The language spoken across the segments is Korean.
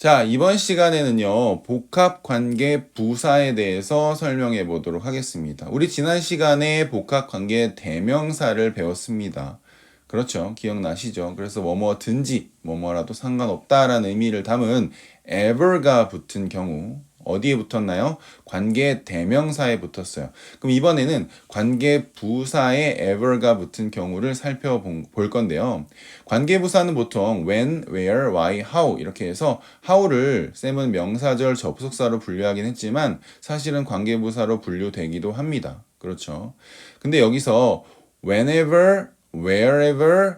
자, 이번 시간에는요, 복합관계 부사에 대해서 설명해 보도록 하겠습니다. 우리 지난 시간에 복합관계 대명사를 배웠습니다. 그렇죠. 기억나시죠? 그래서 뭐뭐든지, 뭐뭐라도 상관없다라는 의미를 담은 ever가 붙은 경우, 어디에 붙었나요? 관계 대명사에 붙었어요. 그럼 이번에는 관계 부사에 ever가 붙은 경우를 살펴볼 건데요. 관계 부사는 보통 when, where, why, how 이렇게 해서 how를 쌤은 명사절 접속사로 분류하긴 했지만 사실은 관계 부사로 분류되기도 합니다. 그렇죠. 근데 여기서 whenever, wherever,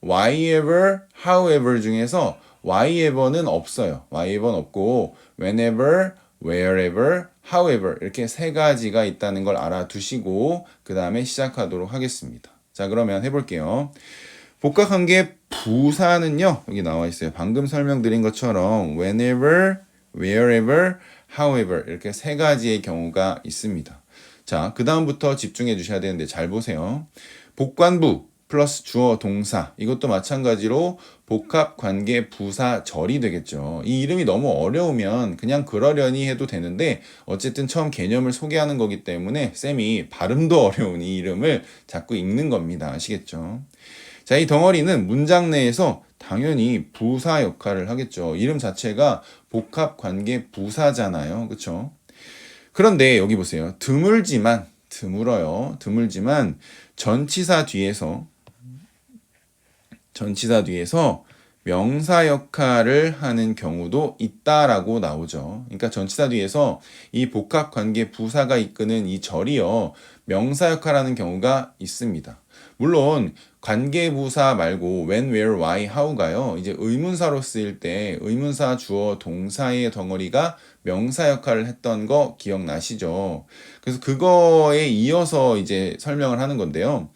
whyever, however 중에서 whyever는 없어요. whyever는 없고 whenever, wherever, however 이렇게 세 가지가 있다는 걸 알아두시고 그 다음에 시작하도록 하겠습니다. 자, 그러면 해볼게요. 복합관계 부사는요, 여기 나와 있어요. 방금 설명드린 것처럼 whenever, wherever, however 이렇게 세 가지의 경우가 있습니다. 자, 그 다음부터 집중해 주셔야 되는데 잘 보세요. 복관부 플러스 주어 동사 이것도 마찬가지로 복합관계 부사절이 되겠죠. 이 이름이 너무 어려우면 그냥 그러려니 해도 되는데 어쨌든 처음 개념을 소개하는 거기 때문에 쌤이 발음도 어려운 이 이름을 자꾸 읽는 겁니다. 아시겠죠? 자, 이 덩어리는 문장 내에서 당연히 부사 역할을 하겠죠. 이름 자체가 복합관계 부사잖아요. 그렇죠? 그런데 여기 보세요. 드물어요. 드물지만 전치사 뒤에서 명사 역할을 하는 경우도 있다라고 나오죠. 그러니까 전치사 뒤에서 이 복합관계 부사가 이끄는 이 절이요. 명사 역할하는 경우가 있습니다. 물론 관계부사 말고 when, where, why, how가요. 이제 의문사로 쓰일 때 의문사, 주어, 동사의 덩어리가 명사 역할을 했던 거 기억나시죠? 그래서 그거에 이어서 이제 설명을 하는 건데요.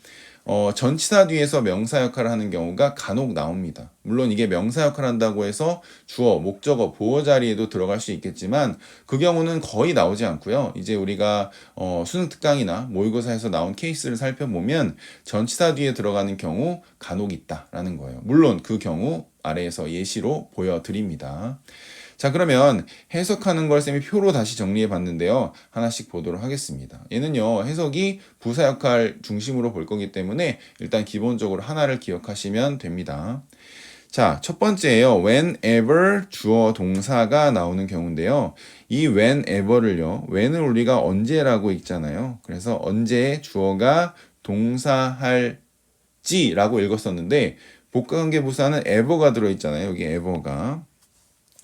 전치사 뒤에서 명사 역할을 하는 경우가 간혹 나옵니다. 물론 이게 명사 역할을 한다고 해서 주어, 목적어, 보어 자리에도 들어갈 수 있겠지만 그 경우는 거의 나오지 않고요. 이제 우리가 수능 특강이나 모의고사에서 나온 케이스를 살펴보면 전치사 뒤에 들어가는 경우 간혹 있다라는 거예요. 물론 그 경우 아래에서 예시로 보여드립니다. 자, 그러면 해석하는 걸 쌤이 표로 다시 정리해 봤는데요. 하나씩 보도록 하겠습니다. 얘는요, 해석이 부사 역할 중심으로 볼 거기 때문에 일단 기본적으로 하나를 기억하시면 됩니다. 자, 첫 번째예요. whenever 주어 동사가 나오는 경우인데요. 이 whenever를요, when을 우리가 언제라고 읽잖아요. 그래서 언제 주어가 동사할지라고 읽었었는데 복합관계 부사는 ever가 들어있잖아요. 여기 ever가.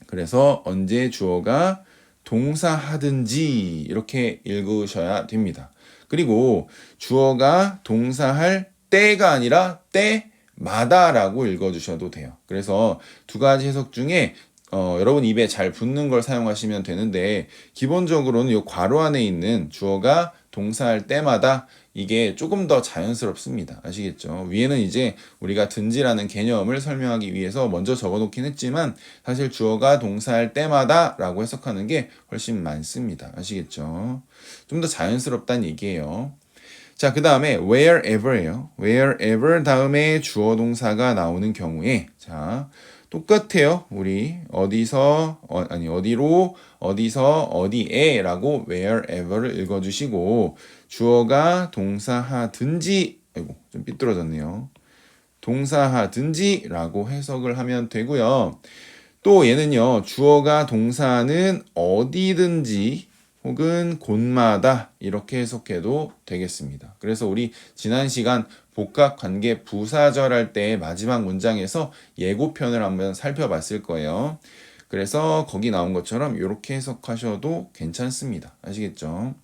그래서 언제 주어가 동사하든지 이렇게 읽으셔야 됩니다. 그리고 주어가 동사할 때가 아니라 때마다라고 읽어주셔도 돼요. 그래서 두 가지 해석 중에 여러분 입에 잘 붙는 걸 사용하시면 되는데 기본적으로는 이 괄호 안에 있는 주어가 동사할 때마다 이게 조금 더 자연스럽습니다. 아시겠죠? 위에는 이제 우리가 든지라는 개념을 설명하기 위해서 먼저 적어놓긴 했지만 사실 주어가 동사할 때마다 라고 해석하는 게 훨씬 많습니다. 아시겠죠? 좀 더 자연스럽다는 얘기예요. 자, 그 다음에 wherever예요. wherever 다음에 주어 동사가 나오는 경우에 자, 똑같아요. 우리 어디서 어디로 어디서 어디에 라고 wherever를 읽어주시고 주어가 동사하든지 아이고 좀 삐뚤어졌네요. 동사하든지 라고 해석을 하면 되고요. 또 얘는요. 주어가 동사는 어디든지 혹은 곳마다 이렇게 해석해도 되겠습니다. 그래서 우리 지난 시간 복합관계 부사절 할 때 마지막 문장에서 예고편을 한번 살펴봤을 거예요. 그래서 거기 나온 것처럼 이렇게 해석하셔도 괜찮습니다. 아시겠죠?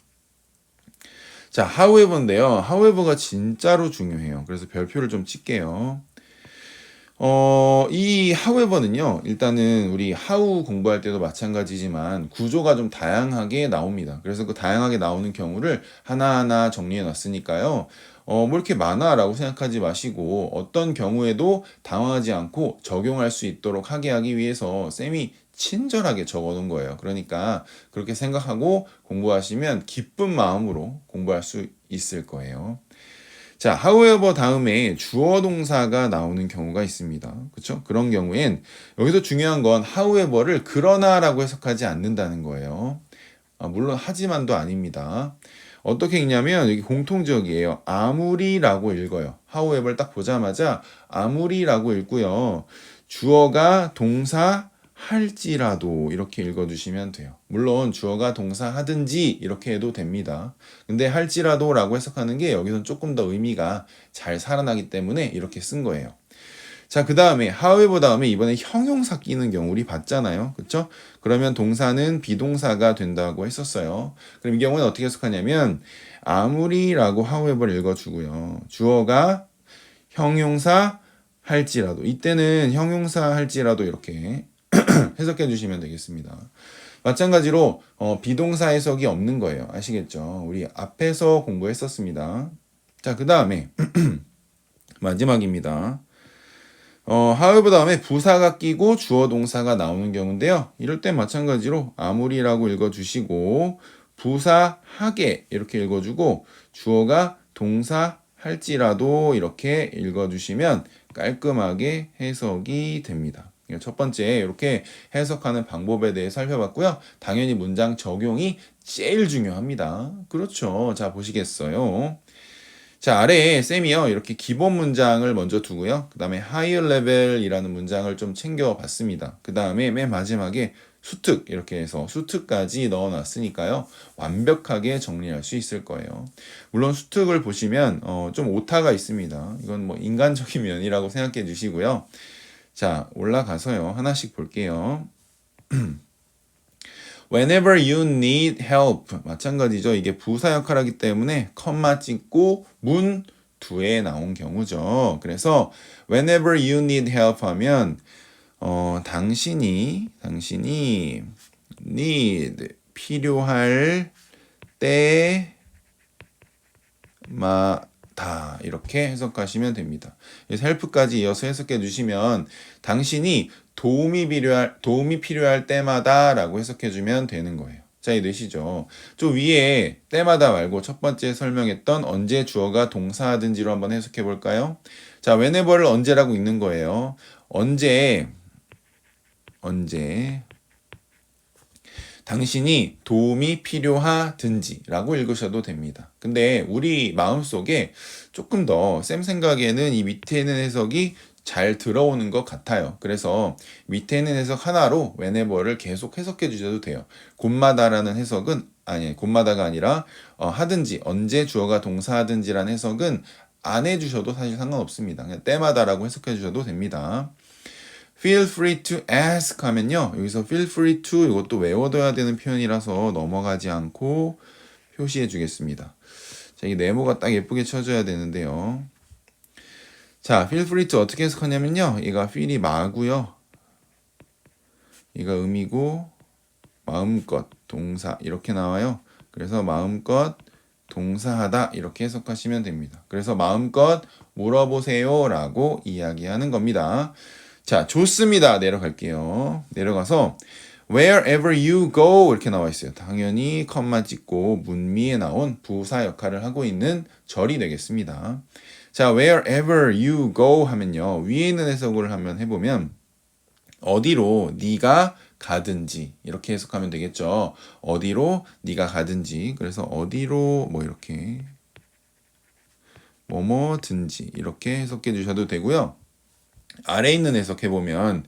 자, however인데요. however가 진짜로 중요해요. 그래서 별표를 좀 칠게요. 이 however는요, 일단은 우리 how 공부할 때도 마찬가지지만 구조가 좀 다양하게 나옵니다. 그래서 그 다양하게 나오는 경우를 하나하나 정리해 놨으니까요. 뭐 이렇게 많아라고 생각하지 마시고 어떤 경우에도 당황하지 않고 적용할 수 있도록 하기 위해서 쌤이 친절하게 적어 놓은 거예요. 그러니까 그렇게 생각하고 공부하시면 기쁜 마음으로 공부할 수 있을 거예요. 자, however 다음에 주어 동사가 나오는 경우가 있습니다. 그렇죠? 그런 경우엔 여기서 중요한 건 however를 그러나라고 해석하지 않는다는 거예요. 물론 하지만도 아닙니다. 어떻게 읽냐면 여기 공통적이에요. 아무리라고 읽어요. however 딱 보자마자 아무리라고 읽고요. 주어가 동사 할지라도 이렇게 읽어주시면 돼요. 물론 주어가 동사 하든지 이렇게 해도 됩니다. 근데 할지라도 라고 해석하는 게 여기서는 조금 더 의미가 잘 살아나기 때문에 이렇게 쓴 거예요. 자, 그 다음에 however 다음에 이번에 형용사 끼는 경우 우리 봤잖아요. 그쵸? 그러면 동사는 비동사가 된다고 했었어요. 그럼 이 경우는 어떻게 해석하냐면 아무리라고 however 읽어주고요. 주어가 형용사 할지라도 이때는 형용사 할지라도 이렇게 해석해 주시면 되겠습니다. 마찬가지로 비동사 해석이 없는 거예요. 아시겠죠? 우리 앞에서 공부했었습니다. 자, 그 다음에 마지막입니다. however 다음에 부사가 끼고 주어 동사가 나오는 경우인데요. 이럴 땐 마찬가지로 아무리라고 읽어주시고 부사 하게 이렇게 읽어주고 주어가 동사 할지라도 이렇게 읽어주시면 깔끔하게 해석이 됩니다. 첫 번째 이렇게 해석하는 방법에 대해 살펴봤고요. 당연히 문장 적용이 제일 중요합니다. 그렇죠. 자, 보시겠어요? 자, 아래에 쌤이요. 이렇게 기본 문장을 먼저 두고요. 그 다음에 higher level이라는 문장을 좀 챙겨봤습니다. 그 다음에 맨 마지막에 수특 이렇게 해서 수특까지 넣어놨으니까요. 완벽하게 정리할 수 있을 거예요. 물론 수특을 보시면 좀 오타가 있습니다. 이건 뭐 인간적인 면이라고 생각해 주시고요. 자, 올라가서요. 하나씩 볼게요. Whenever you need help. 마찬가지죠. 이게 부사 역할을 하기 때문에 컴마 찍고 문 뒤에 나온 경우죠. 그래서 whenever you need help 하면 당신이 need 필요할 때마다 이렇게 해석하시면 됩니다. 그래서 help까지 이어서 해석해 주시면 당신이 도움이 필요할 때마다라고 해석해 주면 되는 거예요. 자, 이해되시죠? 저 위에 때마다 말고 첫 번째 설명했던 언제 주어가 동사하든지로 한번 해석해 볼까요? 자, whenever를 언제라고 읽는 거예요. 언제 당신이 도움이 필요하든지 라고 읽으셔도 됩니다. 근데 우리 마음속에 조금 더 쌤 생각에는 이 밑에 있는 해석이 잘 들어오는 것 같아요. 그래서 밑에 있는 해석 하나로 whenever를 계속 해석해 주셔도 돼요. 곳마다라는 해석은 곳마다가 아니라 하든지 언제 주어가 동사하든지라는 해석은 안 해주셔도 사실 상관없습니다. 그냥 때마다라고 해석해 주셔도 됩니다. Feel free to ask 하면요. 여기서 feel free to 이것도 외워둬야 되는 표현이라서 넘어가지 않고 표시해 주겠습니다. 자, 이 네모가 딱 예쁘게 쳐줘야 되는데요. 자, feel free to 어떻게 해석하냐면요. 얘가 feel이 마고요. 얘가 음이고 마음껏 동사 이렇게 나와요. 그래서 마음껏 동사하다 이렇게 해석하시면 됩니다. 그래서 마음껏 물어보세요 라고 이야기하는 겁니다. 자, 좋습니다. 내려갈게요. 내려가서 wherever you go 이렇게 나와 있어요. 당연히 컴마 찍고 문미에 나온 부사 역할을 하고 있는 절이 되겠습니다. 자, wherever you go 하면요. 위에 있는 해석을 한번 해보면 어디로 네가 가든지 이렇게 해석하면 되겠죠. 어디로 네가 가든지. 그래서 어디로 뭐 이렇게 뭐뭐든지 이렇게 해석해 주셔도 되고요. 아래 있는 해석해 보면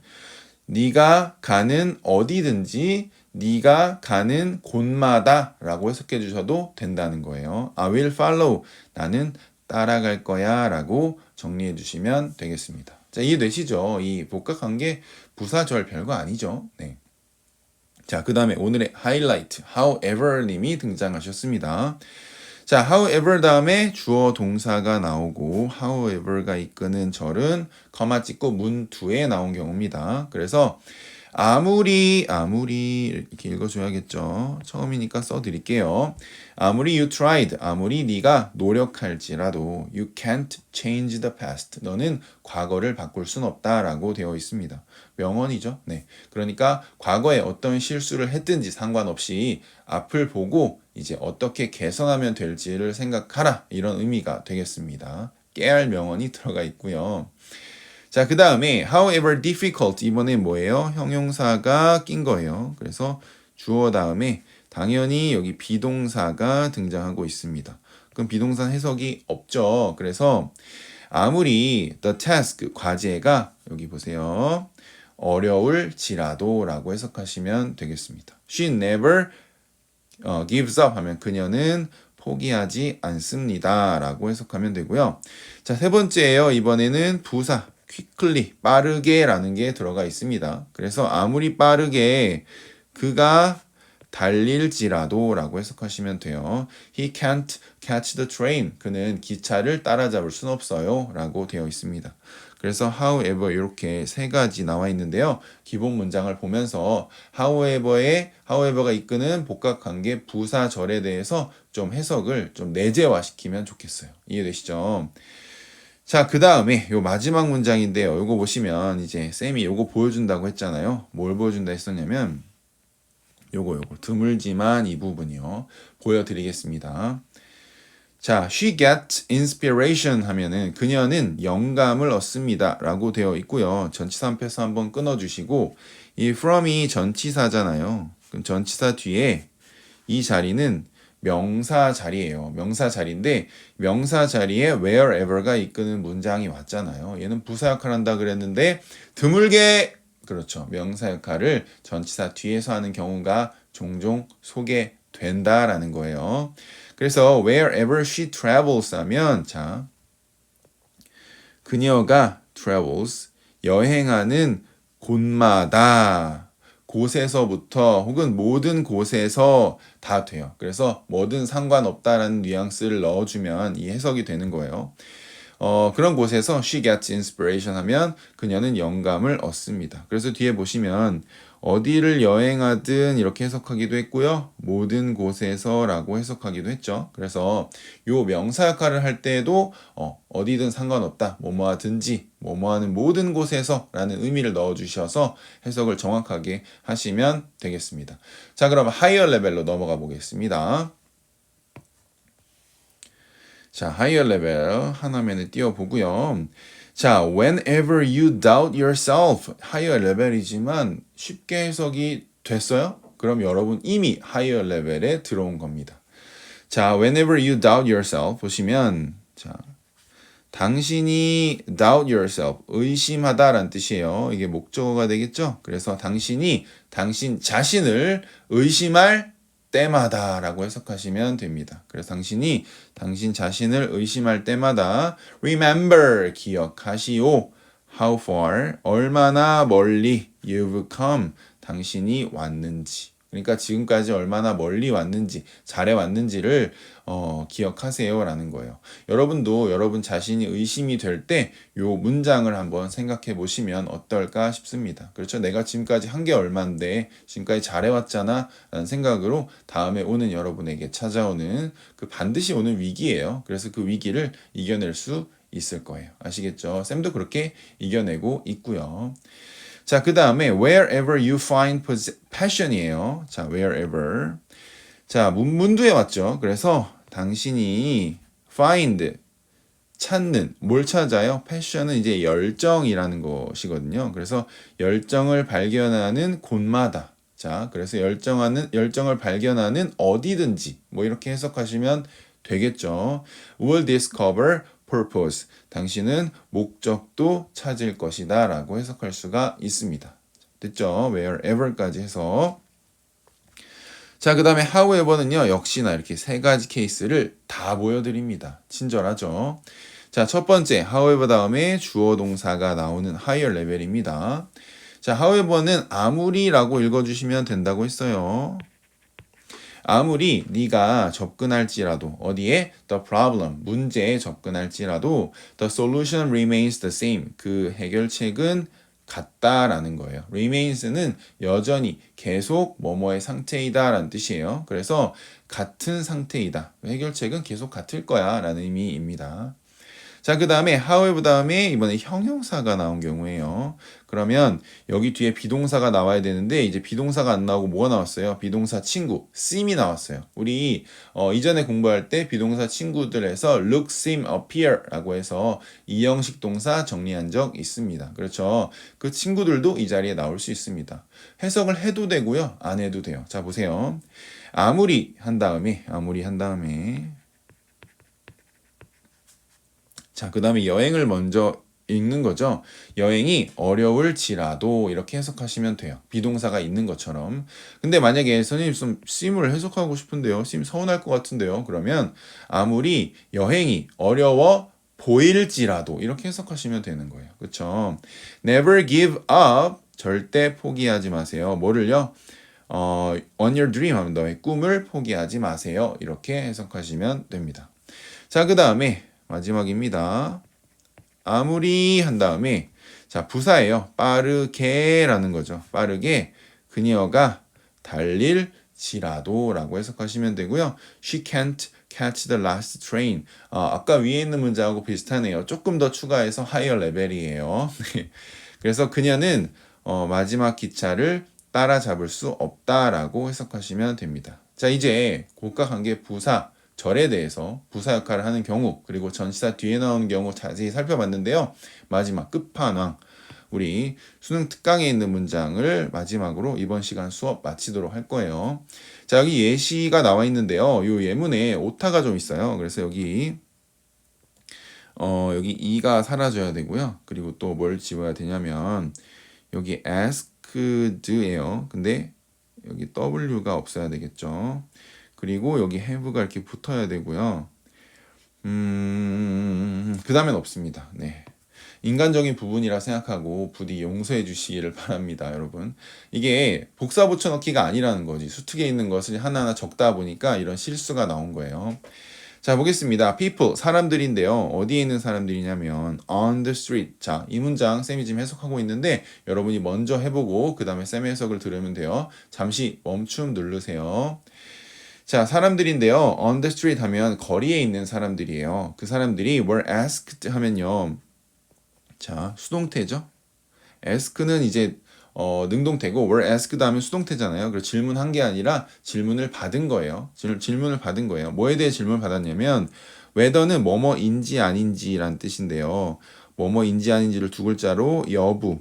네가 가는 어디든지 네가 가는 곳마다라고 해석해 주셔도 된다는 거예요. I will follow. 나는 따라갈 거야 라고 정리해 주시면 되겠습니다. 자, 이해되시죠? 이 복합관계 부사절 별거 아니죠. 네. 자, 그 다음에 오늘의 하이라이트 however 님이 등장하셨습니다. 자, however 다음에 주어 동사가 나오고 however가 이끄는 절은 커마 찍고 문 뒤에 나온 경우입니다. 그래서 아무리 이렇게 읽어줘야겠죠. 처음이니까 써드릴게요. 아무리 you tried, 아무리 네가 노력할지라도 you can't change the past. 너는 과거를 바꿀 순 없다라고 되어 있습니다. 명언이죠. 네. 그러니까 과거에 어떤 실수를 했든지 상관없이 앞을 보고 이제 어떻게 개선하면 될지를 생각하라. 이런 의미가 되겠습니다. 깨알 명언이 들어가 있고요. 자, 그 다음에 however difficult 이번에 뭐예요? 형용사가 낀 거예요. 그래서 주어 다음에 당연히 여기 비동사가 등장하고 있습니다. 그럼 비동사 해석이 없죠. 그래서 아무리 the task 과제가 여기 보세요. 어려울지라도 라고 해석하시면 되겠습니다. She never gives up 하면 그녀는 포기하지 않습니다. 라고 해석하면 되고요. 자, 세 번째예요. 이번에는 부사 quickly, 빠르게 라는 게 들어가 있습니다. 그래서 아무리 빠르게 그가 달릴지라도 라고 해석하시면 돼요. He can't catch the train. 그는 기차를 따라잡을 순 없어요. 라고 되어 있습니다. 그래서 however 이렇게 세 가지 나와 있는데요. 기본 문장을 보면서 however가 이끄는 복합관계 부사절에 대해서 좀 해석을 좀 내재화시키면 좋겠어요. 이해되시죠? 자, 그 다음에 요 마지막 문장인데요. 요거 보시면 이제 쌤이 요거 보여준다고 했잖아요. 뭘 보여준다 했었냐면 요거 드물지만 이 부분이요. 보여드리겠습니다. 자, she gets inspiration 하면은 그녀는 영감을 얻습니다. 라고 되어 있고요. 전치사 앞에서 한번 끊어주시고 이 from이 전치사잖아요. 그럼 전치사 뒤에 이 자리는 명사 자리예요. 명사 자리인데 명사 자리에 wherever가 이끄는 문장이 왔잖아요. 얘는 부사 역할을 한다 그랬는데 드물게 그렇죠. 명사 역할을 전치사 뒤에서 하는 경우가 종종 소개된다라는 거예요. 그래서 wherever she travels 하면 자 그녀가 travels 여행하는 곳마다 곳에서부터 혹은 모든 곳에서 다 돼요. 그래서 뭐든 상관없다라는 뉘앙스를 넣어주면 이 해석이 되는 거예요. 그런 곳에서 she gets inspiration 하면 그녀는 영감을 얻습니다. 그래서 뒤에 보시면 어디를 여행하든 이렇게 해석하기도 했고요. 모든 곳에서 라고 해석하기도 했죠. 그래서 요 명사 역할을 할 때에도 어디든 상관없다. 뭐뭐 하든지 뭐뭐 하는 모든 곳에서 라는 의미를 넣어 주셔서 해석을 정확하게 하시면 되겠습니다. 자, 그럼 하이어 레벨로 넘어가 보겠습니다. 자, 하이어 레벨 하나면에 띄워보고요. 자, whenever you doubt yourself. 하이어 레벨이지만 쉽게 해석이 됐어요? 그럼 여러분 이미 하이어 레벨에 들어온 겁니다. 자, whenever you doubt yourself 보시면 자, 당신이 doubt yourself, 의심하다라는 뜻이에요. 이게 목적어가 되겠죠? 그래서 당신이 당신 자신을 의심할 때마다 라고 해석하시면 됩니다. 그래서 당신이 당신 자신을 의심할 때마다 remember, 기억하시오. how far, 얼마나 멀리 you've come, 당신이 왔는지. 그러니까 지금까지 얼마나 멀리 왔는지, 잘해왔는지를 기억하세요라는 거예요. 여러분도 여러분 자신이 의심이 될 때 요 문장을 한번 생각해 보시면 어떨까 싶습니다. 그렇죠? 내가 지금까지 한 게 얼만데 지금까지 잘해왔잖아 라는 생각으로 다음에 오는 여러분에게 찾아오는 그 반드시 오는 위기예요. 그래서 그 위기를 이겨낼 수 있을 거예요. 아시겠죠? 쌤도 그렇게 이겨내고 있고요. 자, 그 다음에 wherever you find passion이에요. 자, wherever. 자, 문두에 왔죠. 그래서 당신이 find, 찾는, 뭘 찾아요? passion은 이제 열정이라는 것이거든요. 그래서 열정을 발견하는 곳마다. 자, 그래서 열정을 발견하는 어디든지, 뭐 이렇게 해석하시면 되겠죠. will discover purpose. 당신은 목적도 찾을 것이다 라고 해석할 수가 있습니다. 됐죠? wherever까지 해서. 자, 그 다음에 however는요, 역시나 이렇게 세 가지 케이스를 다 보여드립니다. 친절하죠? 자, 첫 번째, however 다음에 주어 동사가 나오는 higher 레벨입니다. 자, however는 아무리라고 읽어주시면 된다고 했어요. 아무리 네가 접근할지라도 어디에 the problem 문제에 접근할지라도 the solution remains the same 그 해결책은 같다라는 거예요. remains는 여전히 계속 뭐뭐의 상태이다 라는 뜻이에요. 그래서 같은 상태이다. 해결책은 계속 같을 거야 라는 의미입니다. 자, 그 다음에 however 다음에 이번에 형용사가 나온 경우에요. 그러면 여기 뒤에 비동사가 나와야 되는데 이제 비동사가 안 나오고 뭐가 나왔어요? 비동사 친구, seem이 나왔어요. 우리 이전에 공부할 때 비동사 친구들에서 look, seem, appear 라고 해서 이형식 동사 정리한 적 있습니다. 그렇죠? 그 친구들도 이 자리에 나올 수 있습니다. 해석을 해도 되고요. 안 해도 돼요. 자, 보세요. 아무리 한 다음에 자, 그 다음에 여행을 먼저 읽는 거죠. 여행이 어려울지라도 이렇게 해석하시면 돼요. 비동사가 있는 것처럼. 근데 만약에 선생님 좀 sim을 해석하고 싶은데요. sim 서운할 것 같은데요. 그러면 아무리 여행이 어려워 보일지라도 이렇게 해석하시면 되는 거예요. 그렇죠? Never give up. 절대 포기하지 마세요. 뭐를요? on your dream 하면 너의 꿈을 포기하지 마세요. 이렇게 해석하시면 됩니다. 자, 그 다음에 마지막입니다. 아무리 한 다음에 자, 부사예요. 빠르게라는 거죠. 빠르게 그녀가 달릴지라도 라고 해석하시면 되고요. She can't catch the last train. 아까 위에 있는 문장하고 비슷하네요. 조금 더 추가해서 higher 레벨이에요. 그래서 그녀는 마지막 기차를 따라잡을 수 없다라고 해석하시면 됩니다. 자, 이제 고가관계 부사 절에 대해서 부사 역할을 하는 경우 그리고 전치사 뒤에 나오는 경우 자세히 살펴봤는데요. 마지막 끝판왕 우리 수능 특강에 있는 문장을 마지막으로 이번 시간 수업 마치도록 할 거예요. 자, 여기 예시가 나와 있는데요. 이 예문에 오타가 좀 있어요. 그래서 여기 이가 사라져야 되고요. 그리고 또 뭘 집어야 되냐면 여기 asked예요. 근데 여기 w가 없어야 되겠죠. 그리고 여기 have가 이렇게 붙어야 되고요. 그 다음엔 없습니다. 네. 인간적인 부분이라 생각하고 부디 용서해 주시기를 바랍니다, 여러분. 이게 복사 붙여넣기가 아니라는 거지. 수특에 있는 것을 하나하나 적다 보니까 이런 실수가 나온 거예요. 자, 보겠습니다. people, 사람들인데요. 어디에 있는 사람들이냐면 on the street. 자, 이 문장 쌤이 지금 해석하고 있는데 여러분이 먼저 해보고 그 다음에 쌤의 해석을 들으면 돼요. 잠시 멈춤 누르세요. 자, 사람들인데요. on the street 하면 거리에 있는 사람들이에요. 그 사람들이 were asked 하면요. 자, 수동태죠. ask는 이제 능동태고 were asked 하면 수동태잖아요. 그래서 질문한 게 아니라 질문을 받은 거예요. 질문을 받은 거예요. 뭐에 대해 질문을 받았냐면 whether는 뭐뭐인지 아닌지란 뜻인데요. 뭐뭐인지 아닌지를 두 글자로 여부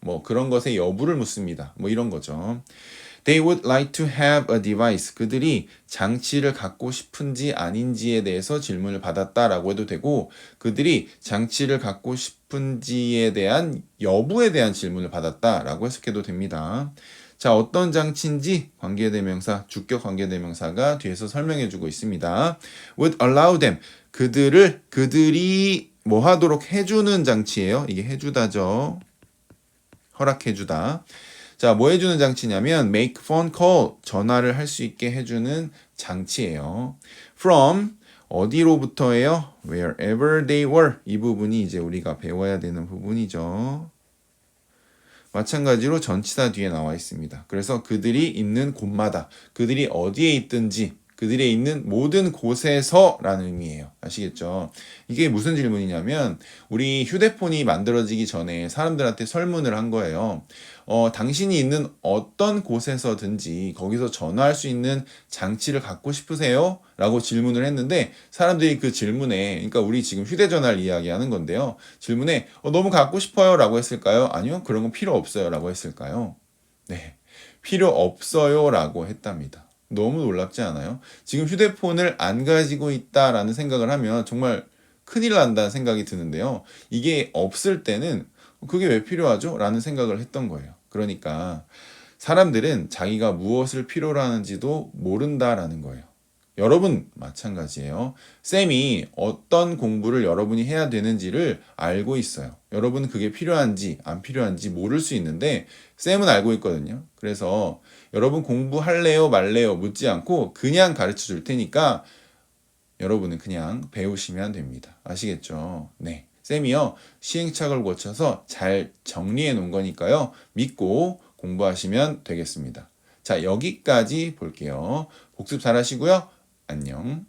뭐 그런 것의 여부를 묻습니다. 뭐 이런 거죠. They would like to have a device. 그들이 장치를 갖고 싶은지 아닌지에 대해서 질문을 받았다라고 해도 되고 그들이 장치를 갖고 싶은지에 대한 여부에 대한 질문을 받았다라고 해석해도 됩니다. 자, 어떤 장치인지 관계대명사, 주격 관계대명사가 뒤에서 설명해주고 있습니다. would allow them. 그들이 뭐 하도록 해주는 장치예요. 이게 해주다죠. 허락해주다. 자, 뭐 해주는 장치냐면 make phone call, 전화를 할 수 있게 해주는 장치예요. from, 어디로부터예요? wherever they were. 이 부분이 이제 우리가 배워야 되는 부분이죠. 마찬가지로 전치사 뒤에 나와 있습니다. 그래서 그들이 있는 곳마다, 그들이 어디에 있든지 그들이 있는 모든 곳에서라는 의미예요. 아시겠죠? 이게 무슨 질문이냐면 우리 휴대폰이 만들어지기 전에 사람들한테 설문을 한 거예요. 당신이 있는 어떤 곳에서든지 거기서 전화할 수 있는 장치를 갖고 싶으세요? 라고 질문을 했는데 사람들이 그 질문에 그러니까 우리 지금 휴대전화를 이야기하는 건데요. 질문에 너무 갖고 싶어요? 라고 했을까요? 아니요. 그런 건 필요 없어요. 라고 했을까요? 네. 필요 없어요. 라고 했답니다. 너무 놀랍지 않아요? 지금 휴대폰을 안 가지고 있다라는 생각을 하면 정말 큰일 난다는 생각이 드는데요. 이게 없을 때는 그게 왜 필요하죠? 라는 생각을 했던 거예요. 그러니까 사람들은 자기가 무엇을 필요로 하는지도 모른다라는 거예요. 여러분 마찬가지예요. 쌤이 어떤 공부를 여러분이 해야 되는지를 알고 있어요. 여러분은 그게 필요한지 안 필요한지 모를 수 있는데 쌤은 알고 있거든요. 그래서 여러분 공부할래요 말래요 묻지 않고 그냥 가르쳐 줄 테니까 여러분은 그냥 배우시면 됩니다. 아시겠죠? 네. 쌤이요, 시행착오를 거쳐서 잘 정리해 놓은 거니까요. 믿고 공부하시면 되겠습니다. 자, 여기까지 볼게요. 복습 잘 하시고요. 안녕.